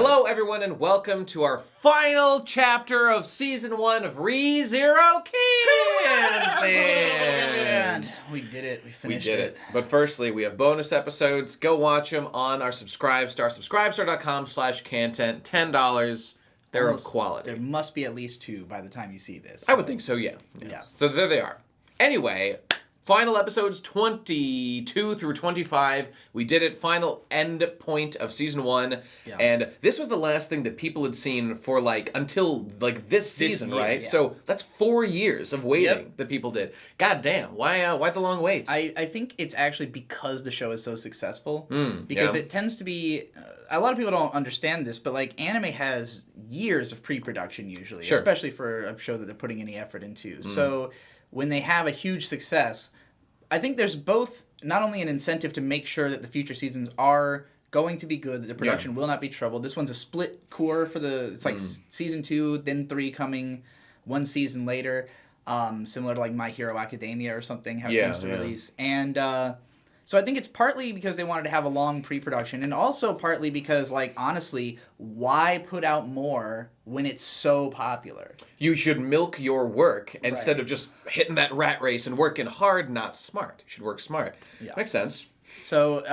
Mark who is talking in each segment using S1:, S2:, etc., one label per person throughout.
S1: Hello, everyone, and welcome to our final chapter of Season 1 of ReZero Khantehnt.
S2: We did it. We finished it.
S1: We did it. But firstly, we have bonus episodes. Go watch them on our Subscribestar. Subscribestar.com/Khantehnt. $10. They're of quality.
S2: There must be at least 2 by the time you see this.
S1: I would think so, yeah. So there they are. Anyway, final episodes 22 through 25. We did it. Final end point of Season 1. Yeah. And this was the last thing that people had seen for, until, this season, year, right? Yeah. So that's 4 years of waiting that people did. God damn. Why the long wait?
S2: I think it's actually because the show is so successful. Because it tends to be... a lot of people don't understand this, but, anime has years of pre-production usually. Sure. Especially for a show that they're putting any effort into. So when they have a huge success... I think there's both not only an incentive to make sure that the future seasons are going to be good, that the production will not be troubled. This one's a split core for it's season 2, then 3 coming 1 season later, similar to My Hero Academia or something, how it tends to release. And so I think it's partly because they wanted to have a long pre-production, and also partly because, honestly, why put out more when it's so popular?
S1: You should milk your work instead of just hitting that rat race and working hard, not smart. You should work smart. Yeah. Makes sense.
S2: So,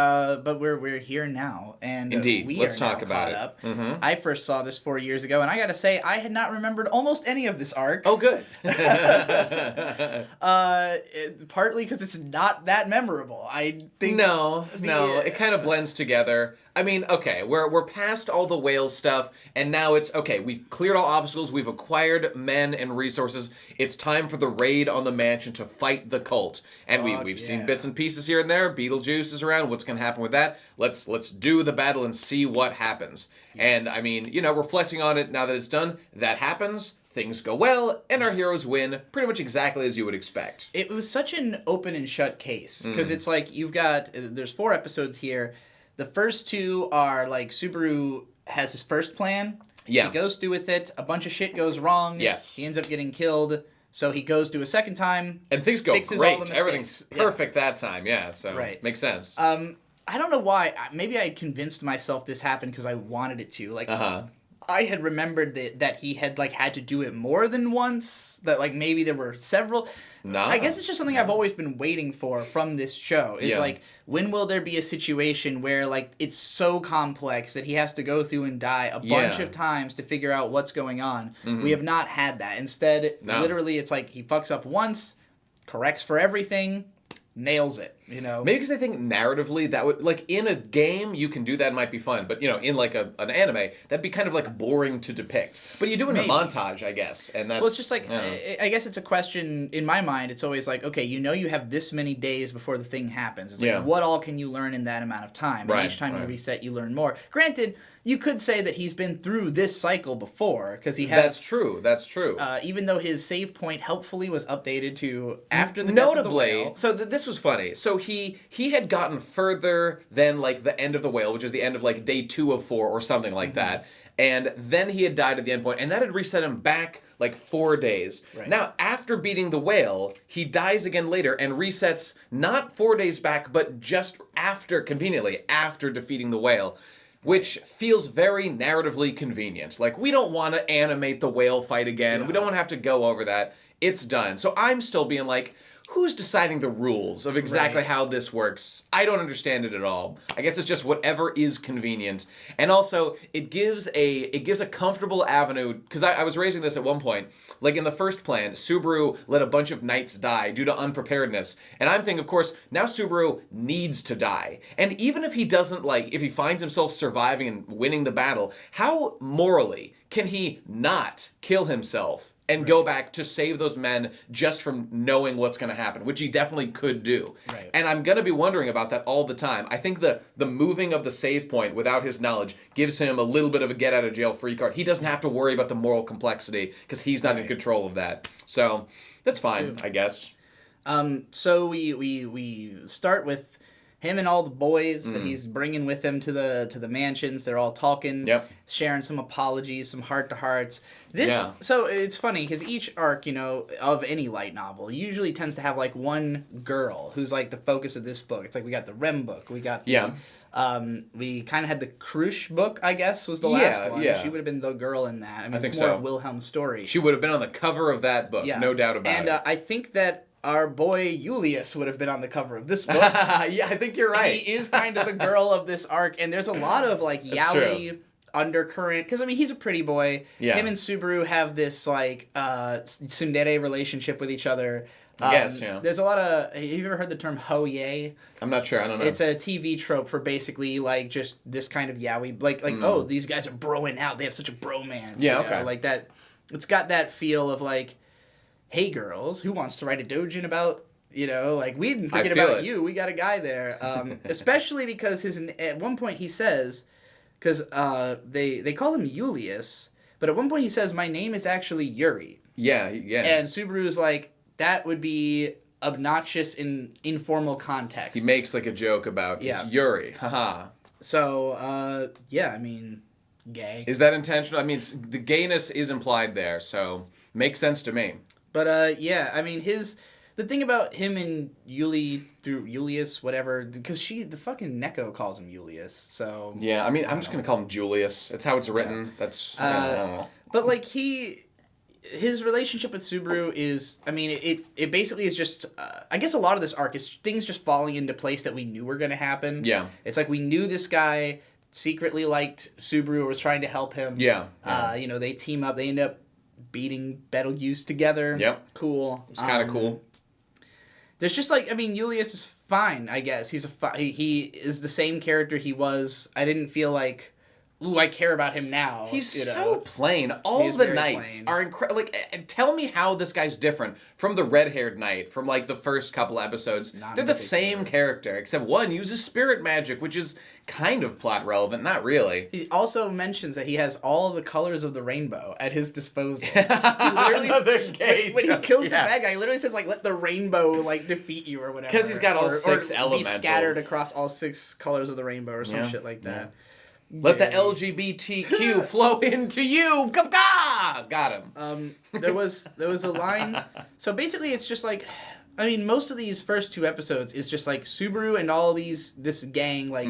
S2: but we're here now, and
S1: indeed, let's talk about it.
S2: I first saw this 4 years ago, and I gotta say, I had not remembered almost any of this arc.
S1: Oh, good.
S2: Partly because it's not that memorable. I think
S1: no, it kind of blends together. I mean, okay, we're past all the whale stuff, and now it's, okay, we've cleared all obstacles, we've acquired men and resources, it's time for the raid on the mansion to fight the cult. And we've seen bits and pieces here and there, Beetlejuice is around, what's going to happen with that? Let's do the battle and see what happens. Yeah. And, I mean, reflecting on it now that it's done, that happens, things go well, and our heroes win pretty much exactly as you would expect.
S2: It was such an open and shut case, because it's you've got, there's 4 episodes here. The first 2 are, Subaru has his first plan. Yeah. He goes through with it. A bunch of shit goes wrong. Yes. He ends up getting killed. So he goes through a second time.
S1: And things go great. Everything's perfect that time. Yeah, so makes sense.
S2: I don't know why. Maybe I convinced myself this happened because I wanted it to. I had remembered that he had, had to do it more than once. That, maybe there were several. No. I guess it's just something I've always been waiting for from this show. Is, when will there be a situation where, it's so complex that he has to go through and die a bunch of times to figure out what's going on? Mm-hmm. We have not had that. Instead, literally, it's he fucks up once, corrects for everything, nails it, Maybe
S1: because I think narratively that would, in a game, you can do that, it might be fun. But, in an anime, that'd be kind of, boring to depict. But you do it in a montage, I guess. And that's...
S2: Well, it's just I guess it's a question, in my mind, it's always okay, you have this many days before the thing happens. It's what all can you learn in that amount of time? And each time you reset, you learn more. Granted, you could say that he's been through this cycle before, because he has...
S1: That's true.
S2: Even though his save point helpfully was updated to after the death of the whale.
S1: So this was funny. So he had gotten further than, the end of the whale, which is the end of, day 2 of 4 or something like that. And then he had died at the end point, and that had reset him back, 4 days. Right. Now, after beating the whale, he dies again later and resets not 4 days back, but just conveniently, after defeating the whale. Which feels very narratively convenient. We don't want to animate the whale fight again. Yeah. We don't want to have to go over that. It's done. So I'm still being who's deciding the rules of exactly how this works? I don't understand it at all. I guess it's just whatever is convenient. And also, it gives a comfortable avenue, because I was raising this at one point. In the first plan, Subaru let a bunch of knights die due to unpreparedness. And I'm thinking, of course, now Subaru needs to die. And even if he doesn't, if he finds himself surviving and winning the battle, how morally can he not kill himself and go back to save those men just from knowing what's going to happen, which he definitely could do. Right. And I'm going to be wondering about that all the time. I think the moving of the save point without his knowledge gives him a little bit of a get-out-of-jail-free card. He doesn't have to worry about the moral complexity because he's not in control of that. So that's fine, I guess.
S2: So we start with him and all the boys that he's bringing with him to the mansions. They're all talking, sharing some apologies, some heart-to-hearts. So it's funny, because each arc, of any light novel usually tends to have, one girl who's, the focus of this book. It's we got the Rem book, we got the We kind of had the Krush book, I guess, was the last one.
S1: Yeah.
S2: She would have been the girl in that. I mean,
S1: think
S2: it's more
S1: so.
S2: of Wilhelm's story.
S1: She would have been on the cover of that book, no doubt about it.
S2: And I think that our boy Julius would have been on the cover of this book.
S1: Yeah, I think you're right.
S2: He is kind of the girl of this arc, and there's a lot of like yaoi undercurrent, because I mean he's a pretty boy.
S1: Yeah.
S2: Him and Subaru have this like tsundere relationship with each other.
S1: Yes, yeah.
S2: There's a lot of. Have you ever heard the term ho-ye?
S1: I'm not sure. I don't know.
S2: It's a TV trope for basically like just this kind of yaoi, like oh, these guys are broing out. They have such a bromance.
S1: Yeah,
S2: you know? Like that. It's got that feel of like, hey girls, who wants to write a doujin about? You know, like we didn't forget about you. We got a guy there. Especially because at one point he says, because they call him Julius, but at one point he says, my name is actually Yuri.
S1: Yeah.
S2: And Subaru's like, that would be obnoxious in informal context.
S1: He makes like a joke about it's Yuri. Haha.
S2: So, I mean, gay.
S1: Is that intentional? I mean, the gayness is implied there, so makes sense to me.
S2: But I mean, the thing about him and Julius, whatever, because the fucking Neko calls him Julius, so.
S1: Yeah, I mean, I'm just gonna call him Julius. That's how it's written. Yeah. That's. I don't know.
S2: But like his relationship with Subaru is, I mean, it basically is just, I guess a lot of this arc is things just falling into place that we knew were going to happen.
S1: Yeah.
S2: It's like we knew this guy secretly liked Subaru or was trying to help him.
S1: Yeah.
S2: You know, they team up, they end up beating Betelgeuse together.
S1: Yep.
S2: Cool.
S1: It's kind of cool.
S2: There's just like, I mean, Julius is fine, I guess. He is the same character he was. I didn't feel like, ooh, I care about him now.
S1: He's so plain. All the knights are incredible. Like, tell me how this guy's different from the red-haired knight from like the first couple episodes. They're the same character, except one uses spirit magic, which is kind of plot relevant, not really.
S2: He also mentions that he has all the colors of the rainbow at his disposal. He
S1: literally,
S2: when he kills the bad guy, he literally says like, "Let the rainbow like defeat you" or whatever.
S1: Because he's got all six elementals.
S2: Be scattered across all 6 colors of the rainbow or some shit like that.
S1: Let the LGBTQ flow into you. Got him.
S2: There was a line. So basically, it's just like, I mean, most of these first 2 episodes is just like Subaru and all this gang like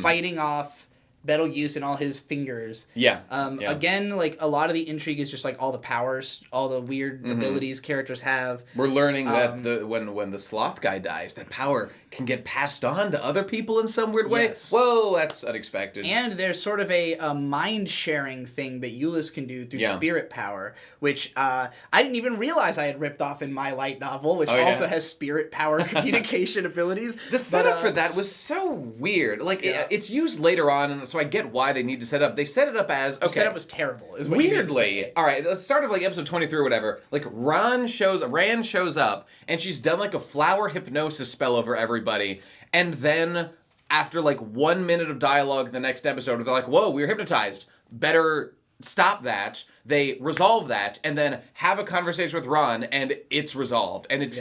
S2: fighting off Betelgeuse and all his fingers.
S1: Yeah.
S2: Again, like a lot of the intrigue is just like all the powers, all the weird abilities characters have.
S1: We're learning that when the sloth guy dies, that power can get passed on to other people in some weird way.
S2: Yes.
S1: Whoa, that's unexpected.
S2: And there's sort of a mind sharing thing that Euless can do through spirit power, which I didn't even realize I had ripped off in my light novel, which also has spirit power communication abilities.
S1: The setup for that was so weird. Like it's used later on, and so I get why they need to set it up. They set it up as
S2: the setup was terrible. Is what
S1: weirdly. All right, at the start of like episode 23 or whatever, like Rand shows up, and she's done like a flower hypnosis spell over everybody, and then after like 1 minute of dialogue the next episode, they're like, "Whoa, we were hypnotized. Better stop that." They resolve that, and then have a conversation with Ron, and it's resolved, and it's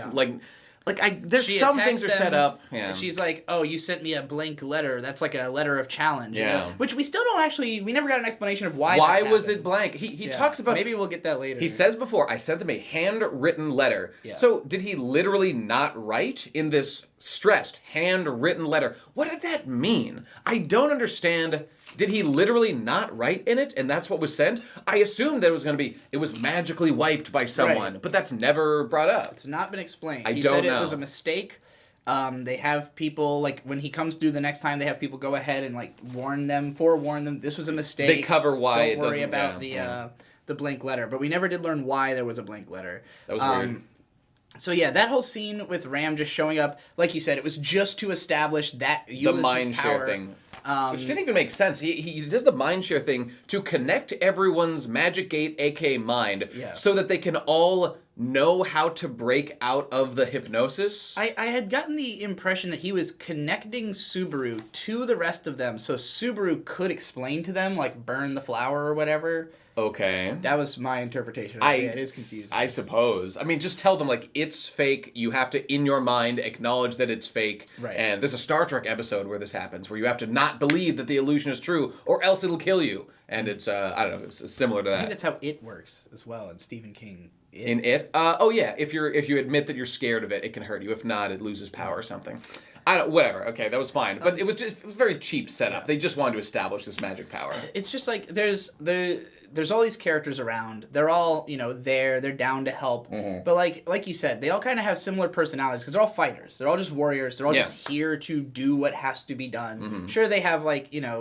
S1: there's some things are set up. Yeah.
S2: She's like, "Oh, you sent me a blank letter. That's like a letter of challenge." Yeah. You know? Which we still don't actually. We never got an explanation of why.
S1: Why was it blank? He talks about.
S2: Maybe we'll get that later.
S1: He says before, "I sent them a handwritten letter." Yeah. So did he literally not write in this stressed handwritten letter? What did that mean? I don't understand. Did he literally not write in it, and that's what was sent? I assumed that it was magically wiped by someone, but that's never brought up.
S2: It's not been explained.
S1: He said
S2: it was a mistake. They have people, like, when he comes through the next time, they have people go ahead and, like, forewarn them, this was a mistake.
S1: They cover why
S2: Don't worry about the blank letter. But we never did learn why there was a blank letter.
S1: That was weird.
S2: So yeah, that whole scene with Ram just showing up, like you said, it was just to establish that
S1: the mind share thing. Which didn't even make sense. He does the mind share thing to connect everyone's magic gate, aka mind, so that they can all know how to break out of the hypnosis.
S2: I had gotten the impression that he was connecting Subaru to the rest of them, so Subaru could explain to them, like, burn the flower or whatever.
S1: Okay.
S2: That was my interpretation. It is confusing.
S1: I suppose. I mean, just tell them, like, it's fake. You have to, in your mind, acknowledge that it's fake.
S2: Right.
S1: And there's a Star Trek episode where this happens, where you have to not believe that the illusion is true, or else it'll kill you. And it's, I don't know, it's similar to that.
S2: I think that's how It works as well in Stephen King.
S1: In It? Oh yeah, if you admit that you're scared of it, it can hurt you. If not, it loses power or something. Whatever. Okay, that was fine. But it was very cheap setup. Yeah. They just wanted to establish this magic power.
S2: It's just like there's all these characters around. They're all, they're down to help. Mm-hmm. But like you said, they all kind of have similar personalities because they're all fighters. They're all just warriors. They're all just here to do what has to be done. Mm-hmm. Sure, they have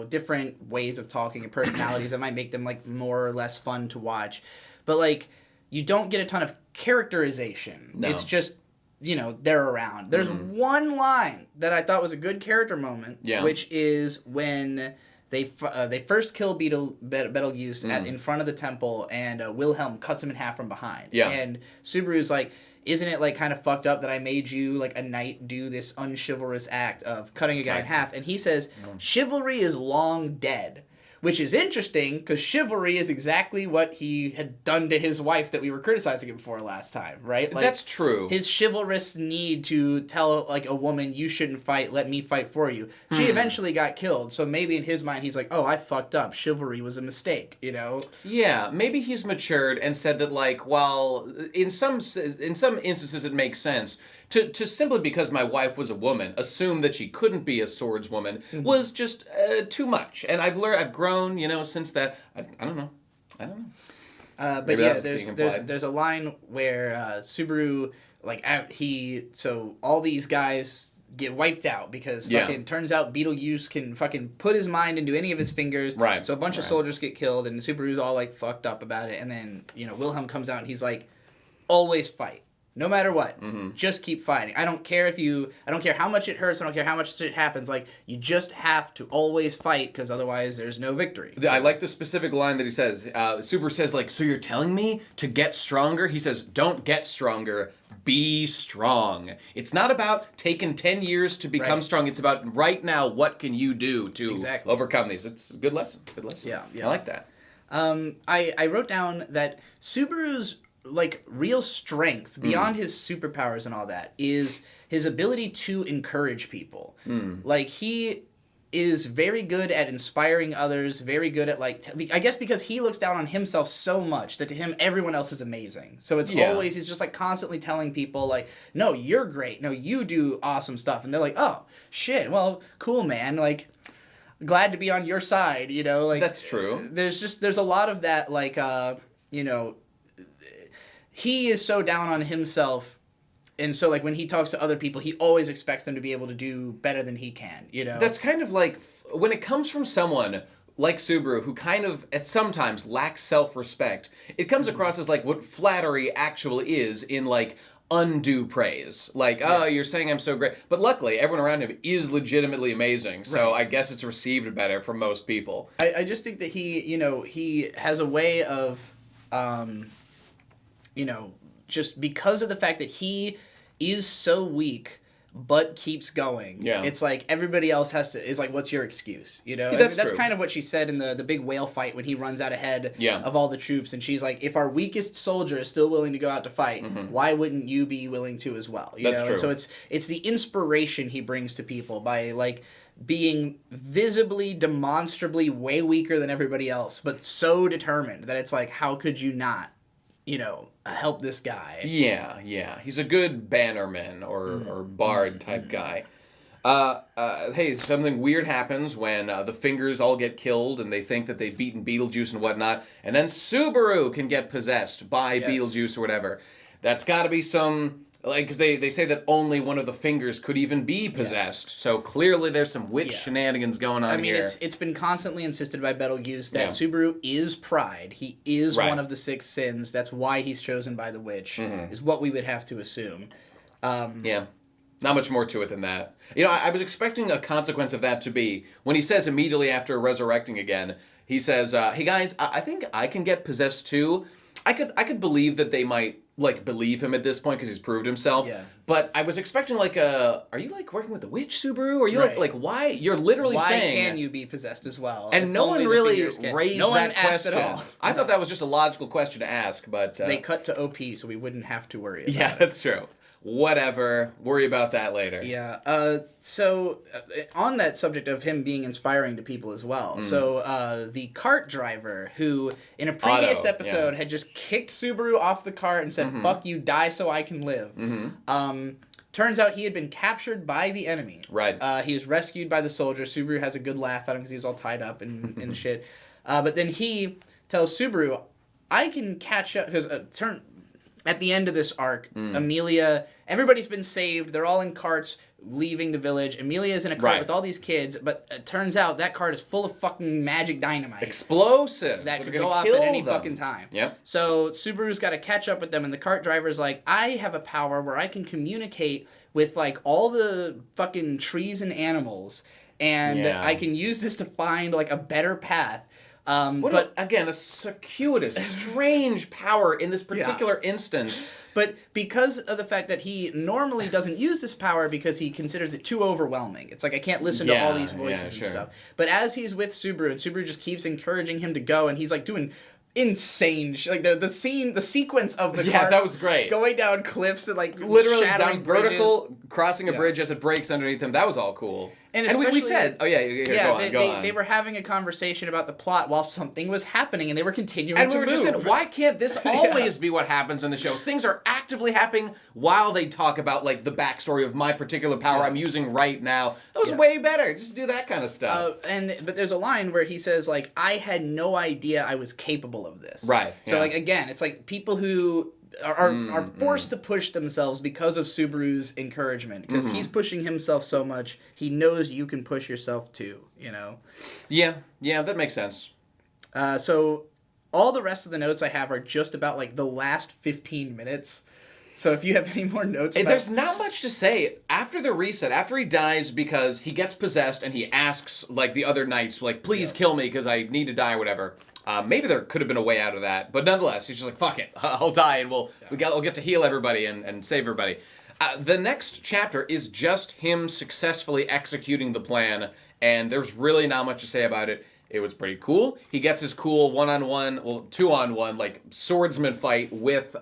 S2: different ways of talking and personalities that might make them more or less fun to watch. But you don't get a ton of characterization. No. It's just they're around. There's one line that I thought was a good character moment, which is when they first kill Betelgeuse in front of the temple, and Wilhelm cuts him in half from behind. Yeah. And Subaru's like, isn't it kind of fucked up that I made you a knight do this unchivalrous act of cutting a guy in half? And he says, chivalry is long dead. Which is interesting, because chivalry is exactly what he had done to his wife that we were criticizing him for last time, right?
S1: That's true.
S2: His chivalrous need to tell, a woman, you shouldn't fight, let me fight for you. She eventually got killed, so maybe in his mind he's like, oh, I fucked up. Chivalry was a mistake,
S1: Yeah, maybe he's matured and said that, while in some instances it makes sense, to simply because my wife was a woman, assume that she couldn't be a swordswoman was just too much. And I've grown, since that. I don't know.
S2: But yeah, there's a line where Subaru, so all these guys get wiped out because turns out Betelgeuse can fucking put his mind into any of his fingers. Right. So a bunch of soldiers get killed, and Subaru's all fucked up about it. And then Wilhelm comes out and he's like, always fight. No matter what, just keep fighting. I don't care how much it hurts. I don't care how much shit happens. You just have to always fight, because otherwise there's no victory.
S1: I like the specific line that he says. Super says, so you're telling me to get stronger? He says, don't get stronger, be strong. It's not about taking 10 years to become strong. It's about right now, what can you do to overcome these? It's a good lesson. Yeah. I like that.
S2: I wrote down that Subaru's real strength beyond his superpowers and all that is his ability to encourage people. He is very good at inspiring others, very good at I guess because he looks down on himself so much that to him everyone else is amazing. So it's always, he's just constantly telling people no, you're great, no, you do awesome stuff, and they're like, oh shit, well, cool, man, glad to be on your side,
S1: That's true.
S2: There's a lot of that, he is so down on himself, and so when he talks to other people, he always expects them to be able to do better than he can,
S1: That's kind of when it comes from someone like Subaru, who kind of at sometimes lacks self-respect, it comes across as what flattery actually is in undue praise. Oh, you're saying I'm so great. But luckily, everyone around him is legitimately amazing, so I guess it's received better from most people.
S2: I just think that he has a way of just because of the fact that he is so weak but keeps going. Yeah. It's everybody else is what's your excuse? That's kind of what she said in the big whale fight when he runs out ahead of all the troops, and she's like, if our weakest soldier is still willing to go out to fight, why wouldn't you be willing to as well? That's true. And so it's the inspiration he brings to people by being visibly, demonstrably way weaker than everybody else, but so determined that it's how could you not help this guy?
S1: Yeah. He's a good bannerman or bard type guy. Hey, something weird happens when the fingers all get killed and they think that they've beaten Beetlejuice and whatnot, and then Subaru can get possessed by Beetlejuice or whatever. That's got to be some... because they say that only one of the fingers could even be possessed, so clearly there's some witch shenanigans going on here.
S2: It's been constantly insisted by Betelgeuse that Subaru is pride. He is one of the 6 sins. That's why he's chosen by the witch, is what we would have to assume.
S1: Not much more to it than that. I was expecting a consequence of that to be, when he says immediately after resurrecting again, he says, hey guys, I think I can get possessed too. I could believe that they might believe him at this point because he's proved himself. Yeah. But I was expecting are you working with the witch, Subaru? Are you why? You're literally saying...
S2: Why can you be possessed as well?
S1: And no one really raised that question. At all. I thought that was just a logical question to ask, but...
S2: They cut to OP, so we wouldn't have to worry about it.
S1: Yeah, that's true. whatever, worry about that later.
S2: Yeah. So on that subject of him being inspiring to people as well. So the cart driver who in a previous episode had just kicked Subaru off the cart and said, "Fuck you, die so I can live." Turns out he had been captured by the enemy.
S1: Right.
S2: He was rescued by the soldier. Subaru has a good laugh at him because he was all tied up and shit. But then he tells Subaru, "I can catch up," because at the end of this arc, Emilia, everybody's been saved. They're all in carts leaving the village. Emilia's in a cart with all these kids, but it turns out that cart is full of fucking magic dynamite.
S1: Explosives.
S2: That could go off at any fucking time.
S1: Yep.
S2: So Subaru's got to catch up with them, and the cart driver's like, I have a power where I can communicate with, like, all the fucking trees and animals, and I can use this to find, like, a better path.
S1: Again, a circuitous, strange power in this particular instance.
S2: But because of the fact that he normally doesn't use this power because he considers it too overwhelming. It's like, I can't listen to all these voices and stuff. But as he's with Subaru, and Subaru just keeps encouraging him to go, and he's like doing insane like the sequence of the car
S1: that was great,
S2: going down cliffs and like
S1: literally
S2: down
S1: vertical, crossing a bridge as it breaks underneath him. That was all cool. And we said, go on.
S2: They were having a conversation about the plot while something was happening, and they were continuing
S1: and
S2: to move.
S1: And we were just saying, why can't this always be what happens in the show? Things are actively happening while they talk about, like, the backstory of my particular power I'm using right now. That was way better. Just do that kind of stuff.
S2: But there's a line where he says, like, I had no idea I was capable of this.
S1: Right.
S2: So, like, again, it's like people who are forced to push themselves because of Subaru's encouragement. Because he's pushing himself so much, he knows you can push yourself too, you know?
S1: Yeah, that makes sense.
S2: So all the rest of the notes I have are just about, like, the last 15 minutes. So if you have any more notes
S1: There's not much to say. After the reset, after he dies because he gets possessed and he asks, like, the other knights, like, please kill me because I need to die or whatever. Maybe there could have been a way out of that, but nonetheless, he's just like, fuck it, I'll die, and we'll get to heal everybody and save everybody. The next chapter is just him successfully executing the plan, and there's really not much to say about it. It was pretty cool. He gets his cool two-on-one, like, swordsman fight with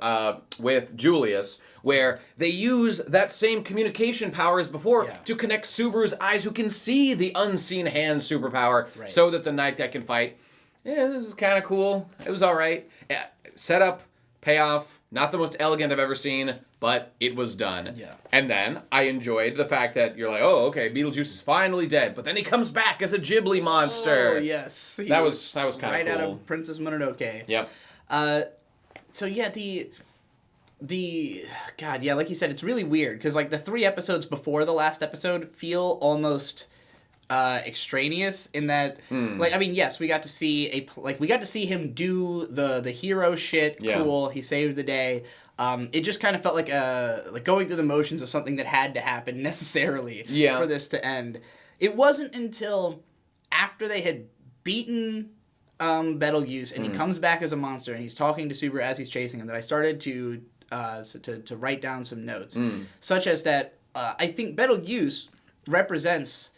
S1: Julius, where they use that same communication power as before to connect Subaru's eyes, who can see the unseen hand superpower, so that the knight that can fight. Yeah, this is kind of cool. It was all right. Setup, payoff, not the most elegant I've ever seen, but it was done. Yeah. And then I enjoyed the fact that you're like, oh, okay, Beetlejuice is finally dead, but then he comes back as a Ghibli monster.
S2: Oh, yes.
S1: That was kind of cool.
S2: Right out of Princess Mononoke.
S1: Yep.
S2: So yeah, God, yeah, like you said, it's really weird because, like, the 3 episodes before the last episode feel almost extraneous in that, like, I mean, yes, we got to see him do the hero shit. Cool, he saved the day. It just kind of felt like going through the motions of something that had to happen necessarily for this to end. It wasn't until after they had beaten Betelgeuse and he comes back as a monster and he's talking to Subaru as he's chasing him that I started to write down some notes, such as that I think Betelgeuse represents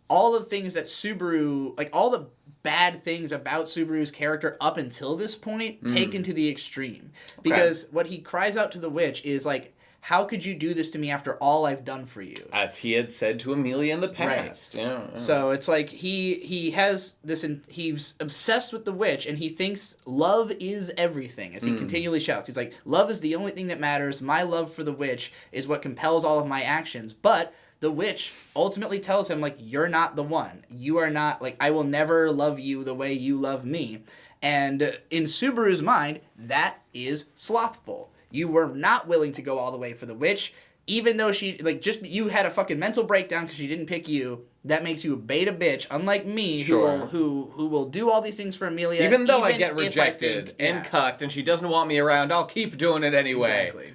S2: all the things that Subaru, like, all the bad things about Subaru's character up until this point, taken to the extreme. Because what he cries out to the witch is, like, how could you do this to me after all I've done for you? As
S1: he had said to Emilia in the past.
S2: Right.
S1: Yeah.
S2: So it's like he has this, he's obsessed with the witch, and he thinks love is everything, as he continually shouts. He's like, love is the only thing that matters. My love for the witch is what compels all of my actions. But the witch ultimately tells him, like, you're not the one. You are not, like, I will never love you the way you love me. And in Subaru's mind, that is slothful. You were not willing to go all the way for the witch, even though she, like, just, you had a fucking mental breakdown because she didn't pick you. That makes you a beta bitch, unlike me, who will do all these things for Emilia.
S1: Even though I get rejected and cucked and she doesn't want me around, I'll keep doing it anyway.
S2: Exactly.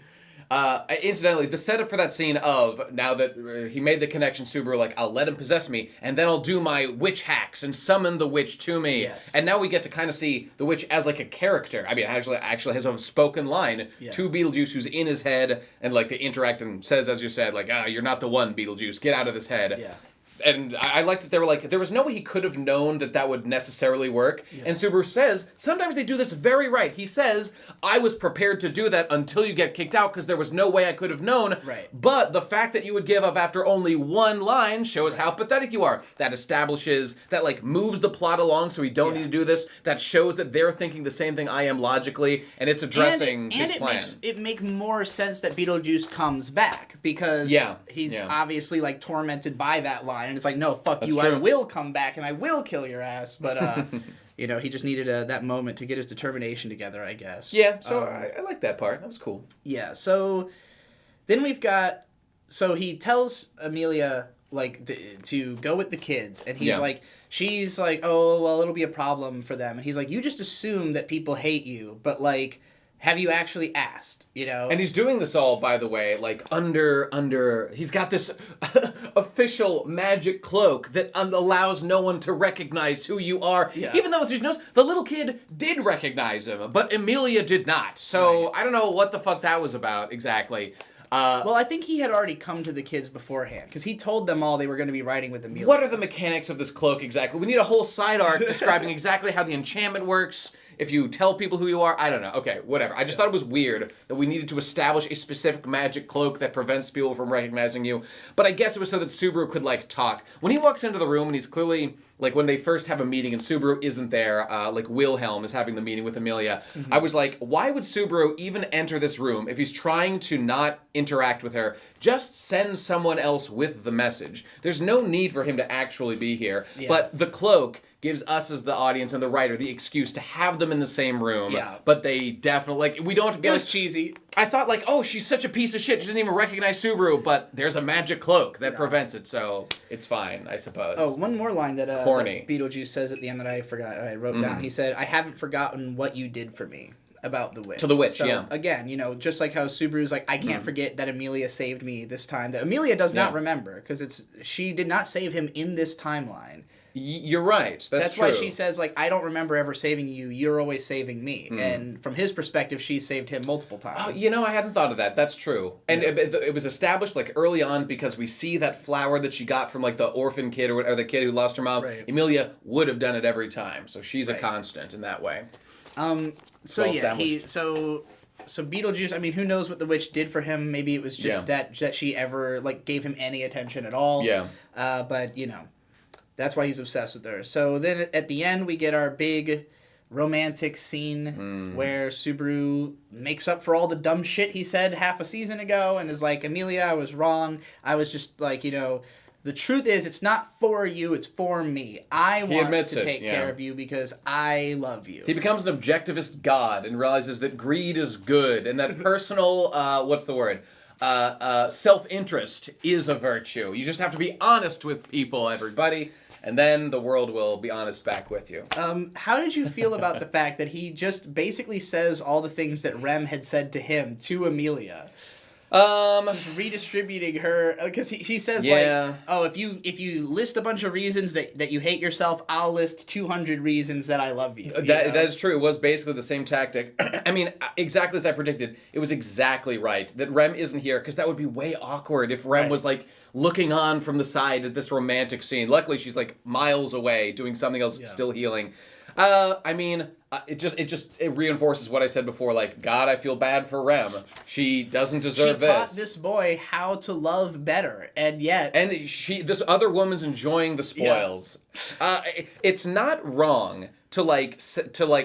S1: Incidentally, the setup for that scene of, now that he made the connection, Subaru, like, I'll let him possess me, and then I'll do my witch hacks and summon the witch to me.
S2: Yes.
S1: And now we get to kind of see the witch as, like, a character. I mean, actually has a spoken line to Beetlejuice who's in his head, and, like, they interact and says, as you said, like, you're not the one, Beetlejuice, get out of this head.
S2: Yeah.
S1: And I like that they were like, there was no way he could have known that would necessarily work. Yeah. And Subaru says, sometimes they do this very right. He says, I was prepared to do that until you get kicked out because there was no way I could have known.
S2: Right.
S1: But the fact that you would give up after only one line shows how pathetic you are. That establishes, that like moves the plot along so we don't need to do this. That shows that they're thinking the same thing I am logically, and it's addressing his plan.
S2: It makes more sense that Beetlejuice comes back because he's obviously like tormented by that line. And it's like, no, fuck you, I will come back and I will kill your ass. But, you know, he just needed that moment to get his determination together, I guess.
S1: Yeah, so I like that part. That was cool.
S2: Yeah, so then we've got... So he tells Emilia, like, to go with the kids. And he's like... She's like, oh, well, it'll be a problem for them. And he's like, you just assume that people hate you. But, like... Have you actually asked, you know?
S1: And he's doing this all, by the way, like under he's got this official magic cloak that allows no one to recognize who you are. Yeah. Even though there's the little kid did recognize him, but Emilia did not. So I don't know what the fuck that was about exactly.
S2: Well, I think he had already come to the kids beforehand, because he told them all they were going to be riding with Emilia.
S1: What are the mechanics of this cloak exactly? We need a whole side arc describing exactly how the enchantment works. If you tell people who you are, I don't know. Okay, whatever. I just thought it was weird that we needed to establish a specific magic cloak that prevents people from recognizing you. But I guess it was so that Subaru could, like, talk. When he walks into the room and he's clearly, like, when they first have a meeting and Subaru isn't there, like, Wilhelm is having the meeting with Emilia, I was like, why would Subaru even enter this room if he's trying to not interact with her? Just send someone else with the message. There's no need for him to actually be here. Yeah. But the cloak gives us as the audience and the writer the excuse to have them in the same room. Yeah. But they definitely, like, we don't have to be
S2: it was cheesy.
S1: I thought, like, oh, she's such a piece of shit. She doesn't even recognize Subaru, but there's a magic cloak that prevents it, so it's fine, I suppose.
S2: Oh, one more line that Beetlejuice says at the end that I forgot, I wrote down. He said, I haven't forgotten what you did for me. About the witch.
S1: To the witch,
S2: so, again, you know, just like how Subaru's like, I can't forget that Emilia saved me this time. That Emilia does not remember, because she did not save him in this timeline.
S1: You're right. That's true.
S2: Why she says, like, I don't remember ever saving you. You're always saving me. And from his perspective, she saved him multiple times.
S1: Oh, you know, I hadn't thought of that. That's true. And it was established, like, early on because we see that flower that she got from, like, the orphan kid or the kid who lost her mom. Right. Emilia would have done it every time. So she's a constant in that way.
S2: So Beetlejuice, I mean, who knows what the witch did for him? Maybe it was just that she ever, like, gave him any attention at all.
S1: Yeah.
S2: But, you know, that's why he's obsessed with her. So then at the end, we get our big romantic scene where Subaru makes up for all the dumb shit he said half a season ago and is like, Emilia, I was wrong. I was just like, you know... The truth is, it's not for you, it's for me. I want to take care of you because I love you.
S1: He becomes an objectivist god and realizes that greed is good and that personal, self-interest is a virtue. You just have to be honest with people, everybody, and then the world will be honest back with you.
S2: How did you feel about the fact that he just basically says all the things that Rem had said to him, to Emilia? Just redistributing her, because he says like, oh, if you list a bunch of reasons that you hate yourself, I'll list 200 reasons that I love you.
S1: That is true. It was basically the same tactic. I mean, exactly as I predicted. It was exactly right that Rem isn't here, because that would be way awkward if Rem was like looking on from the side at this romantic scene. Luckily, she's like miles away doing something else, still healing. I mean, it reinforces what I said before. Like, God, I feel bad for Rem. She doesn't deserve this.
S2: She taught this boy how to love better, and yet...
S1: And this other woman's enjoying the spoils. Yeah. It's not wrong to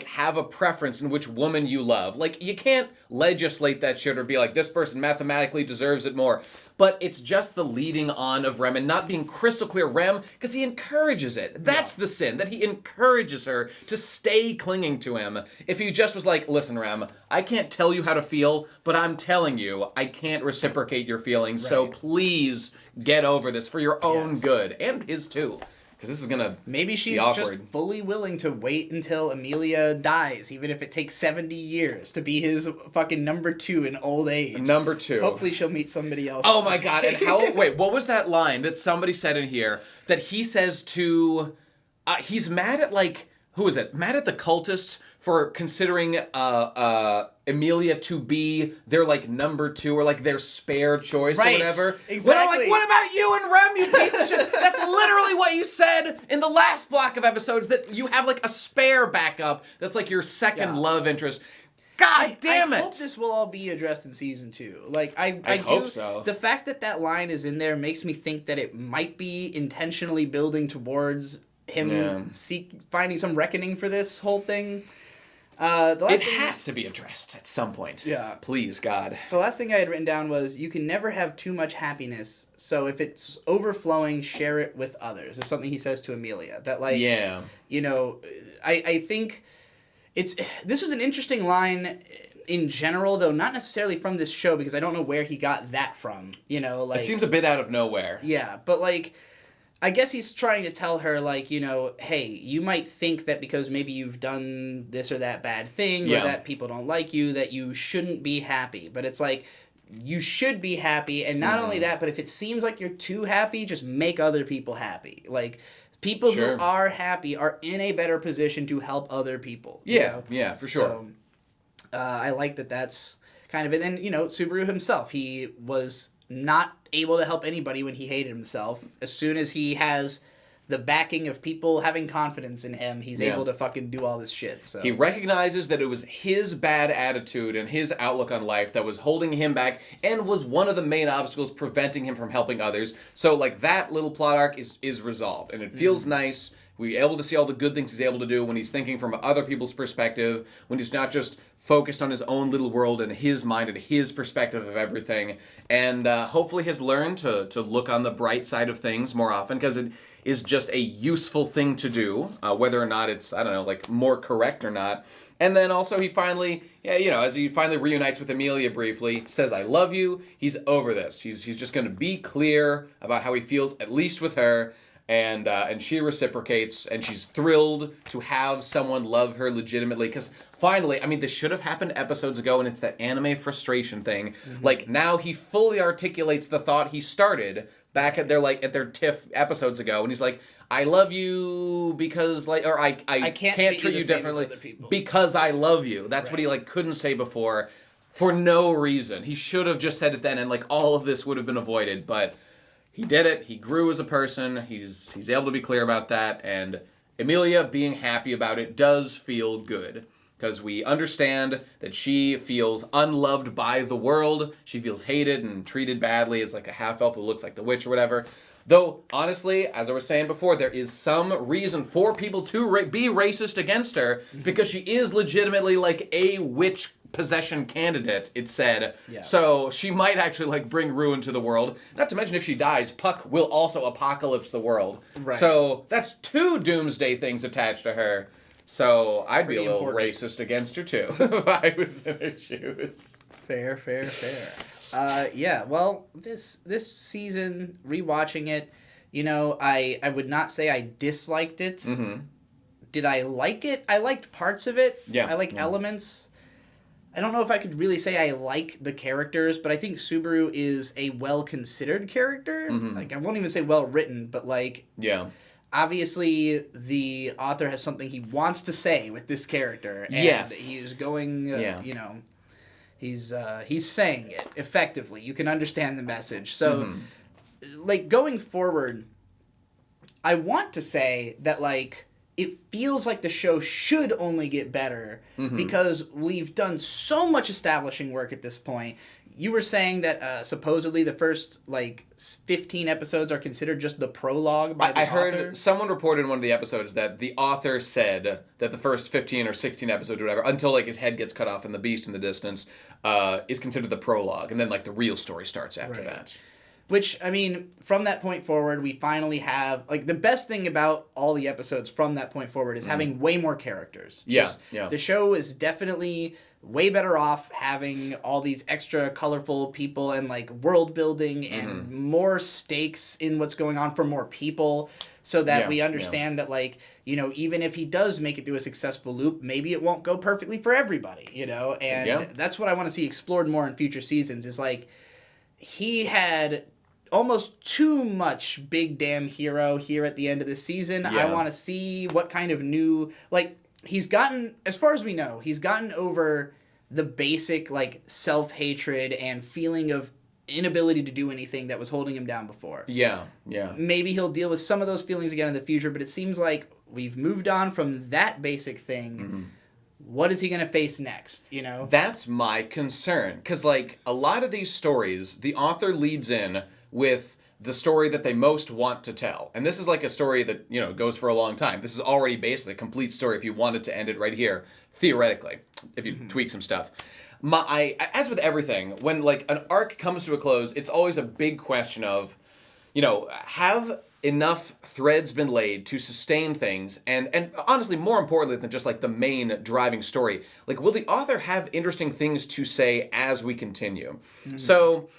S1: have a preference in which woman you love. Like, you can't legislate that shit or be like, this person mathematically deserves it more. But it's just the leading on of Rem and not being crystal clear Rem, because he encourages it. That's the sin, that he encourages her to stay clinging to him. If he just was like, listen, Rem, I can't tell you how to feel, but I'm telling you, I can't reciprocate your feelings, so please get over this for your own good, and his too. Because this is going to
S2: Maybe she's just fully willing to wait until Emilia dies, even if it takes 70 years to be his fucking number 2 in old age.
S1: Number 2.
S2: Hopefully she'll meet somebody else.
S1: Oh my God. And wait, what was that line that somebody said in here that he says to, he's mad at like, who is it? Mad at the cultists for considering Emilia to be their like number 2 or like their spare choice or whatever.
S2: Exactly.
S1: When I'm like, what about you and Rem, you piece of shit? That's literally what you said in the last block of episodes, that you have like a spare backup that's like your second love interest. God damn it!
S2: I hope this will all be addressed in season 2. Like, I
S1: hope so.
S2: The fact that line is in there makes me think that it might be intentionally building towards him finding some reckoning for this whole thing.
S1: It has to be addressed at some point.
S2: Yeah.
S1: Please, God.
S2: The last thing I had written down was, you can never have too much happiness, so if it's overflowing, share it with others. It's something he says to Emilia. That, like, you know, I think this is an interesting line in general, though not necessarily from this show, because I don't know where he got that from. You know, like,
S1: it seems a bit out of nowhere.
S2: Yeah, but like, I guess he's trying to tell her, like, you know, hey, you might think that because maybe you've done this or that bad thing, or that people don't like you, that you shouldn't be happy. But it's like, you should be happy, and not only that, but if it seems like you're too happy, just make other people happy. Like, people who are happy are in a better position to help other people.
S1: Yeah,
S2: you know?
S1: yeah, for sure.
S2: So, I like that that's kind of it. And, you know, Subaru himself, he was not able to help anybody when he hated himself. As soon as he has the backing of people having confidence in him, he's able to fucking do all this shit. So
S1: he recognizes that it was his bad attitude and his outlook on life that was holding him back and was one of the main obstacles preventing him from helping others. So, like, that little plot arc is resolved, and it feels nice. We're able to see all the good things he's able to do when he's thinking from other people's perspective, when he's not just focused on his own little world and his mind and his perspective of everything. And hopefully has learned to look on the bright side of things more often, because it is just a useful thing to do, whether or not it's, I don't know, like, more correct or not. And then also he finally, you know, as he finally reunites with Emilia briefly, says, I love you. He's over this. He's just going to be clear about how he feels, at least with her. And she reciprocates, and she's thrilled to have someone love her legitimately, because finally, I mean, this should have happened episodes ago, and it's that anime frustration thing. Like, now he fully articulates the thought he started back at their TIFF episodes ago, and he's like, I love you because, like, or I can't treat you differently because I love you. That's what he, like, couldn't say before for no reason. He should have just said it then, and, like, all of this would have been avoided, but he did it. He grew as a person. He's able to be clear about that. And Emilia being happy about it does feel good, because we understand that she feels unloved by the world. She feels hated and treated badly as like a half-elf who looks like the witch or whatever. Though, honestly, as I was saying before, there is some reason for people to be racist against her, because she is legitimately like a witch possession candidate, it said. Yeah. So she might actually like bring ruin to the world. Not to mention, if she dies, Puck will also apocalypse the world. Right. So that's 2 doomsday things attached to her. So I'd be a little racist against her too if I was in her shoes.
S2: Fair. Yeah, well, this season, rewatching it, you know, I would not say I disliked it. Mm-hmm. Did I like it? I liked parts of it. Yeah. I like elements. I don't know if I could really say I like the characters, but I think Subaru is a well-considered character. Mm-hmm. Like, I won't even say well-written, but, like, obviously the author has something he wants to say with this character. And he's going, you know, he's saying it effectively. You can understand the message. So, like, going forward, I want to say that, like, it feels like the show should only get better because we've done so much establishing work at this point. You were saying that supposedly the first, like, 15 episodes are considered just the prologue by the author? I heard
S1: someone reported in one of the episodes that the author said that the first 15 or 16 episodes or whatever, until, like, his head gets cut off and the beast in the distance, is considered the prologue. And then, like, the real story starts after that.
S2: Which, I mean, from that point forward, we finally have, like, the best thing about all the episodes from that point forward is having way more characters.
S1: Yeah.
S2: The show is definitely way better off having all these extra colorful people and, like, world building and more stakes in what's going on for more people, so that we understand that, like, you know, even if he does make it through a successful loop, maybe it won't go perfectly for everybody, you know? And that's what I want to see explored more in future seasons, is, like, he had almost too much big damn hero here at the end of the season.
S1: Yeah.
S2: I want to see what kind of new, like, he's gotten, as far as we know, he's gotten over the basic, like, self-hatred and feeling of inability to do anything that was holding him down before.
S1: Yeah.
S2: Maybe he'll deal with some of those feelings again in the future, but it seems like we've moved on from that basic thing. Mm-hmm. What is he going to face next, you know?
S1: That's my concern. Because, like, a lot of these stories, the author leads in with the story that they most want to tell. And this is like a story that, you know, goes for a long time. This is already basically a complete story if you wanted to end it right here, theoretically, if you tweak some stuff. As with everything, when, like, an arc comes to a close, it's always a big question of, you know, have enough threads been laid to sustain things, and honestly, more importantly than just, like, the main driving story, like, will the author have interesting things to say as we continue? Mm-hmm. So,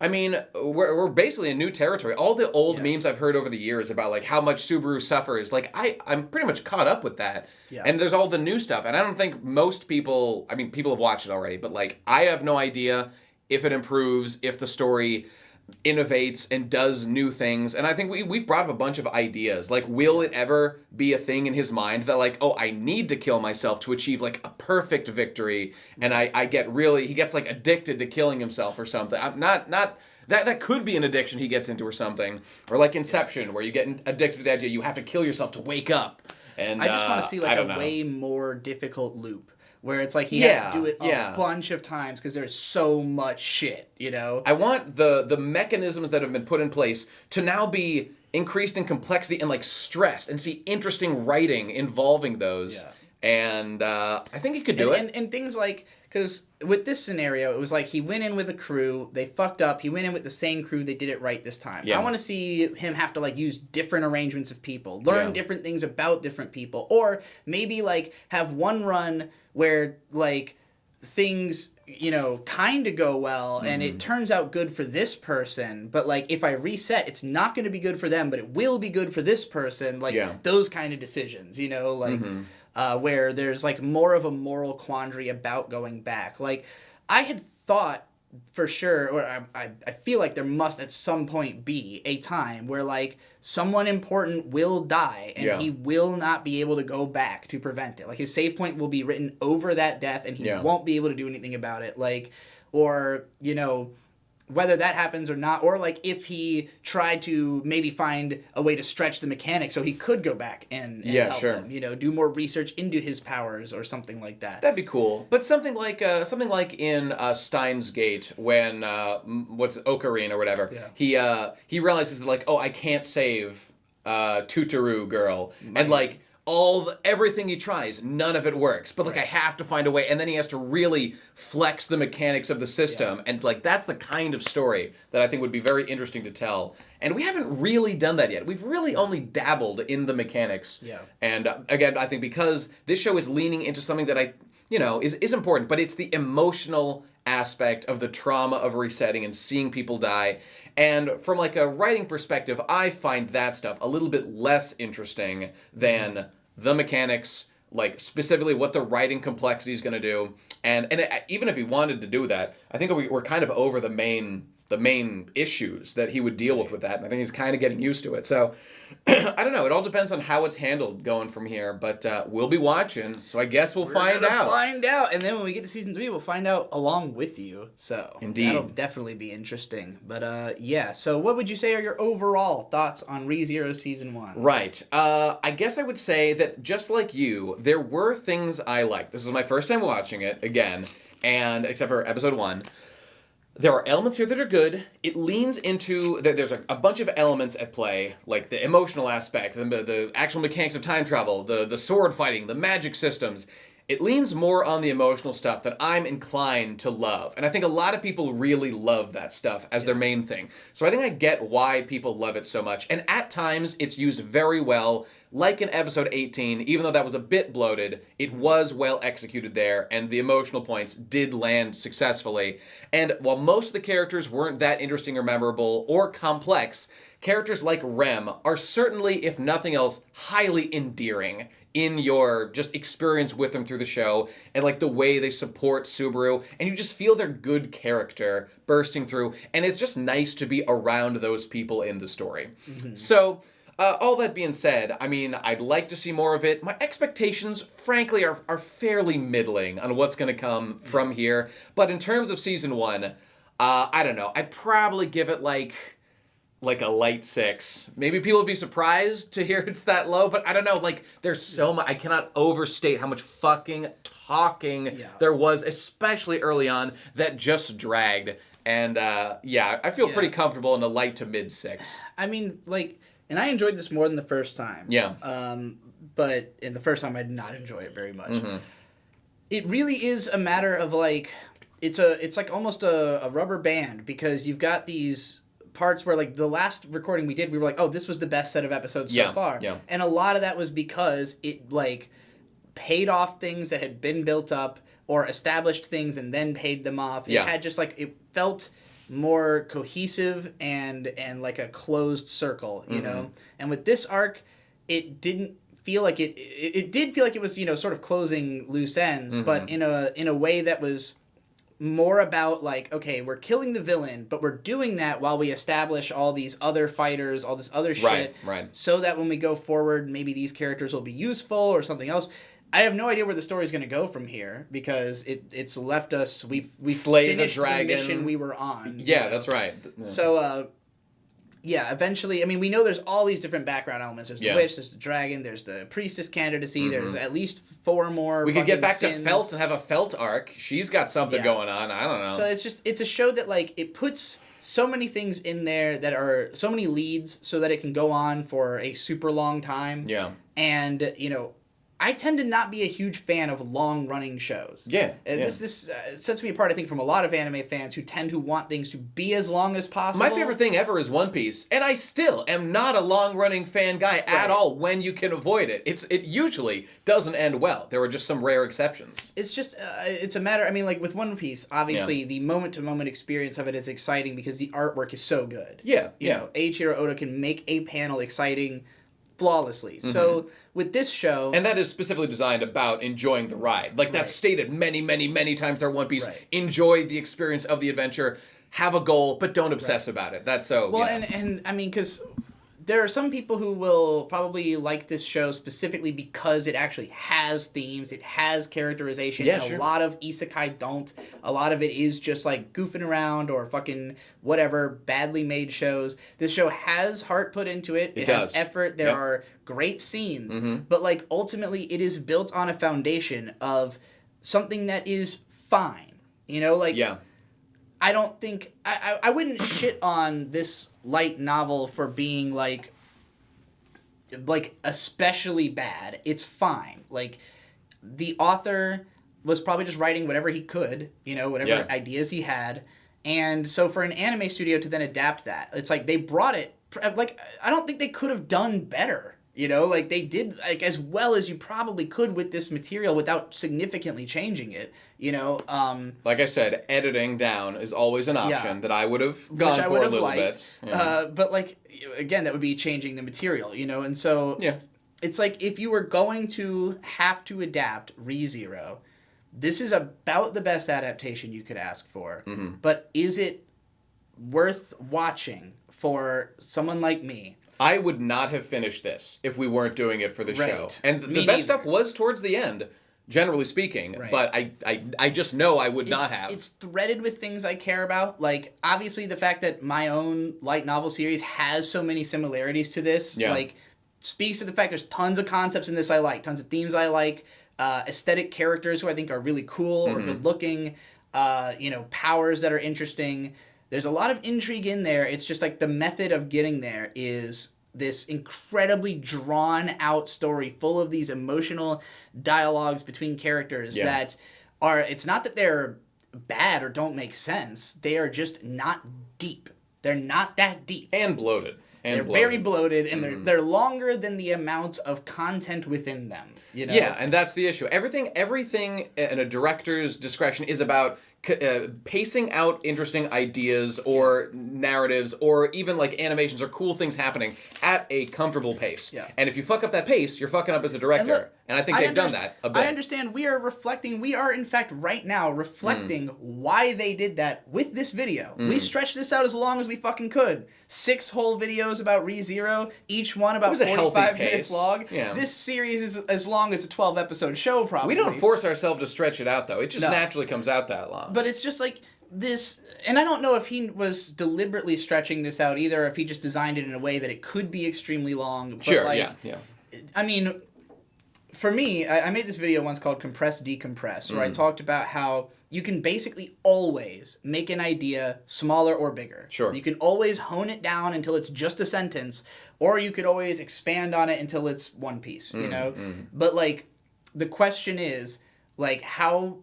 S1: I mean, we're basically in new territory. All the old memes I've heard over the years about, like, how much Subaru suffers, like, I'm pretty much caught up with that. Yeah. And there's all the new stuff, and I don't think most people, I mean, people have watched it already, but, like, I have no idea if it improves, if the story innovates and does new things. And I think we've brought up a bunch of ideas. Like, will it ever be a thing in his mind that, like, oh, I need to kill myself to achieve, like, a perfect victory, and he gets, like, addicted to killing himself or something. That could be an addiction he gets into or something. Or like Inception, where you get addicted to the idea you have to kill yourself to wake up. And
S2: I just want to see, like, a way more difficult loop. Where it's like he has to do it a bunch of times because there's so much shit, you know?
S1: I want the mechanisms that have been put in place to now be increased in complexity and, like, stress, and see interesting writing involving those. Yeah. And I think he could do it.
S2: And things like, because with this scenario, it was like he went in with a crew, they fucked up, he went in with the same crew, they did it right this time. Yeah. I want to see him have to, like, use different arrangements of people, learn different things about different people, or maybe, like, have one run where, like, things, you know, kind of go well, and it turns out good for this person, but, like, if I reset, it's not going to be good for them, but it will be good for this person, like, those kind of decisions, you know, like, where there's, like, more of a moral quandary about going back. Like, I had thought for sure, or I feel like there must at some point be a time where, like, someone important will die, and he will not be able to go back to prevent it. Like, his save point will be written over that death, and he won't be able to do anything about it. Like, or, you know, whether that happens or not, or, like, if he tried to maybe find a way to stretch the mechanics so he could go back and help them, you know, do more research into his powers or something like that.
S1: That'd be cool. But something like in Steins Gate, when what's Ocarina or whatever, he realizes that, like, oh, I can't save Tutaru girl, and, like, everything he tries, none of it works. But, like, I have to find a way, and then he has to really flex the mechanics of the system, and, like, that's the kind of story that I think would be very interesting to tell. And we haven't really done that yet. We've really only dabbled in the mechanics. Yeah. And again, I think because this show is leaning into something that is important, but it's the emotional aspect of the trauma of resetting and seeing people die. And from, like, a writing perspective, I find that stuff a little bit less interesting than the mechanics, like, specifically what the writing complexity is going to do. And even if he wanted to do that, I think we're kind of over the main issues that he would deal with that. And I think he's kind of getting used to it. So, I don't know. It all depends on how it's handled going from here. But we'll be watching, so I guess we'll find out.
S2: Find out. And then when we get to Season 3, we'll find out along with you. So,
S1: indeed,
S2: that'll definitely be interesting. But, yeah. So, what would you say are your overall thoughts on ReZero Season 1?
S1: Right. I guess I would say that, just like you, there were things I liked. This is my first time watching it, again, and except for Episode 1. There are elements here that are good. It leans into... There's a bunch of elements at play, like the emotional aspect, the actual mechanics of time travel, the sword fighting, the magic systems. It leans more on the emotional stuff that I'm inclined to love. And I think a lot of people really love that stuff as their main thing. So I think I get why people love it so much. And at times, it's used very well like in episode 18, even though that was a bit bloated, it was well executed there, and the emotional points did land successfully. And while most of the characters weren't that interesting or memorable or complex, characters like Rem are certainly, if nothing else, highly endearing in your just experience with them through the show, and like the way they support Subaru, and you just feel their good character bursting through, and it's just nice to be around those people in the story. So, all that being said, I mean, I'd like to see more of it. My expectations, frankly, are fairly middling on what's going to come from here, but in terms of season 1, I don't know, I'd probably give it like a light 6. Maybe people would be surprised to hear it's that low, but I don't know, like, there's so much, I cannot overstate how much fucking talking there was, especially early on, that just dragged. And, I feel pretty comfortable in a light to mid 6.
S2: I mean, like, and I enjoyed this more than the first time.
S1: Yeah.
S2: But in the first time, I did not enjoy it very much. It really is a matter of, like, it's like almost a rubber band, because you've got these parts where, like, the last recording we did, we were like, oh, this was the best set of episodes so far. Yeah. And a lot of that was because it, like, paid off things that had been built up, or established things and then paid them off. It had just, like, it felt more cohesive and like a closed circle, you know? And with this arc, it didn't feel like it did feel like it was, you know, sort of closing loose ends, but in a way that was more about, like, okay, we're killing the villain, but we're doing that while we establish all these other fighters, all this other shit,
S1: right.
S2: So that when we go forward, maybe these characters will be useful or something else. I have no idea where the story's going to go from here, because it's left us, we
S1: slayed
S2: finished
S1: the dragon.
S2: The mission we were on.
S1: Yeah, that's right. Yeah.
S2: So, eventually, I mean, we know there's all these different background elements. There's the witch, there's the dragon, there's the priestess candidacy, there's at least 4 more.
S1: We could get back to Felt and have a Felt arc. She's got something going on. I don't know.
S2: So it's a show that, like, it puts so many things in there that are so many leads, so that it can go on for a super long time.
S1: Yeah.
S2: And, you know, I tend to not be a huge fan of long-running shows.
S1: Yeah.
S2: This sets me apart, I think, from a lot of anime fans who tend to want things to be as long as possible.
S1: My favorite thing ever is One Piece, and I still am not a long-running fan guy at all when you can avoid it. It usually doesn't end well. There are just some rare exceptions.
S2: It's just, it's a matter, I mean, like, with One Piece, obviously, the moment-to-moment experience of it is exciting because the artwork is so good.
S1: Yeah,
S2: You know, Eiichiro Oda can make a panel exciting flawlessly. So with this show,
S1: and that is specifically designed about enjoying the ride. Like, that's stated many, many, many times through One Piece. Enjoy the experience of the adventure. Have a goal, but don't obsess about it. That's so.
S2: Well, and I mean, because there are some people who will probably like this show specifically because it actually has themes, it has characterization, and a lot of isekai don't. A lot of it is just, like, goofing around or fucking whatever, badly made shows. This show has heart put into it. It has effort. There are great scenes. But, like, ultimately, it is built on a foundation of something that is fine. You know, like...
S1: Yeah.
S2: I don't think... I wouldn't shit on this light novel for being, like, especially bad. It's fine. Like, the author was probably just writing whatever he could, you know, whatever ideas he had. And so for an anime studio to then adapt that, it's like they brought it... Like, I don't think they could have done better. You know, like, they did, like, as well as you probably could with this material without significantly changing it, you know.
S1: Like I said, editing down is always an option that I would have gone for a little bit. Yeah.
S2: But, like, again, that would be changing the material, you know, and so it's like, if you were going to have to adapt ReZero, this is about the best adaptation you could ask for. But is it worth watching for someone like me?
S1: I would not have finished this if we weren't doing it for the show. And the best stuff was towards the end, generally speaking. But I just know I would not have.
S2: It's threaded with things I care about. Like, obviously, the fact that my own light novel series has so many similarities to this, like, speaks to the fact there's tons of concepts in this I like, tons of themes I like, aesthetic characters who I think are really cool or good looking, you know, powers that are interesting. There's a lot of intrigue in there. It's just, like, the method of getting there is this incredibly drawn-out story full of these emotional dialogues between characters that are... It's not that they're bad or don't make sense. They are just not deep. They're not that deep.
S1: And bloated. And
S2: they're very bloated, and they're longer than the amount of content within them. You know?
S1: Yeah, and that's the issue. Everything in a director's discretion is about pacing out interesting ideas or narratives or even like animations or cool things happening at a comfortable pace.
S2: Yeah.
S1: And if you fuck up that pace, you're fucking up as a director. And I think they've done that a bit.
S2: I understand we are in fact right now reflecting why they did that with this video. We stretched this out as long as we fucking could. 6 whole videos about ReZero, each one about 45 minutes long.
S1: Yeah.
S2: This series is as long as a 12-episode show, probably.
S1: We don't force ourselves to stretch it out, though. It just naturally comes out that long.
S2: But it's just like this, and I don't know if he was deliberately stretching this out either, or if he just designed it in a way that it could be extremely long. But
S1: sure,
S2: like,
S1: yeah.
S2: I mean, for me, I made this video once called Compress, Decompress, where I talked about how you can basically always make an idea smaller or bigger.
S1: Sure.
S2: You can always hone it down until it's just a sentence, or you could always expand on it until it's one piece, you know? But, like, the question is, like, how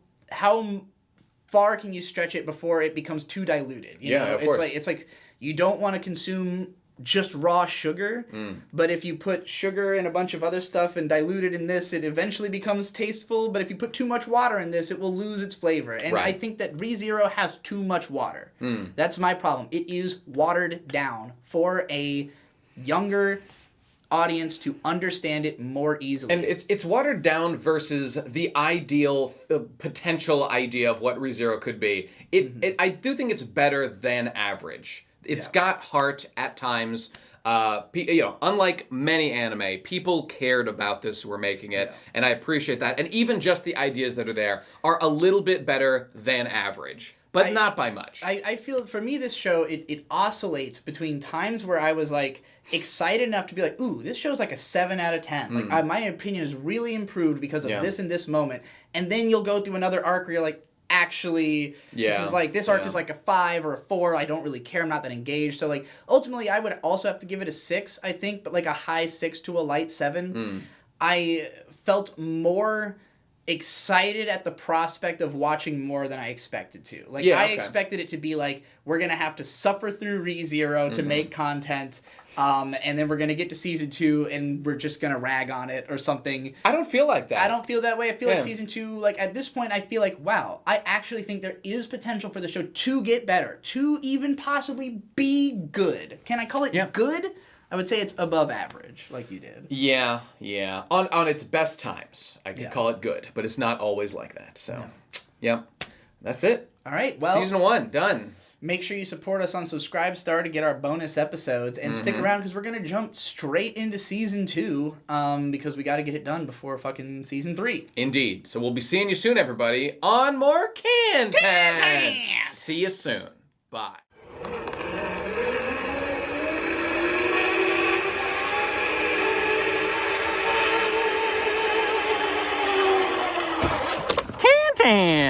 S2: far can you stretch it before it becomes too diluted? You know?
S1: Of course.
S2: It's like you don't want to consume just raw sugar, but if you put sugar and a bunch of other stuff and dilute it in this, it eventually becomes tasteful, but if you put too much water in this, it will lose its flavor. And I think that ReZero has too much water. That's my problem. It is watered down for a younger audience to understand it more easily.
S1: And it's watered down versus the ideal, potential idea of what ReZero could be. I do think it's better than average. It's got heart at times. Unlike many anime, people cared about this who were making it, and I appreciate that. And even just the ideas that are there are a little bit better than average, but not by much.
S2: I feel, for me, this show, it oscillates between times where I was, like, excited enough to be like, ooh, this show's like a 7 out of 10. Like, my opinion is really improved because of this and this moment. And then you'll go through another arc where you're like, actually, this arc is like a 5 or a 4. I don't really care. I'm not that engaged. So, like, ultimately, I would also have to give it a 6, I think, but like a high 6 to a light 7. I felt more excited at the prospect of watching more than I expected to. Like, I expected it to be like, we're going to have to suffer through ReZero to make content, and then we're going to get to season 2 and we're just going to rag on it or something.
S1: I don't feel like that.
S2: I don't feel that way. I feel like season 2, like, at this point, I feel like, wow, I actually think there is potential for the show to get better, to even possibly be good. Can I call it good? I would say it's above average, like you did.
S1: Yeah. On its best times, I could call it good, but it's not always like that. So, that's it.
S2: All right, well,
S1: Season 1, done.
S2: Make sure you support us on Subscribestar to get our bonus episodes, and stick around because we're going to jump straight into Season 2 because we got to get it done before fucking Season 3.
S1: Indeed. So we'll be seeing you soon, everybody, on more Content. See you soon. Bye. Content.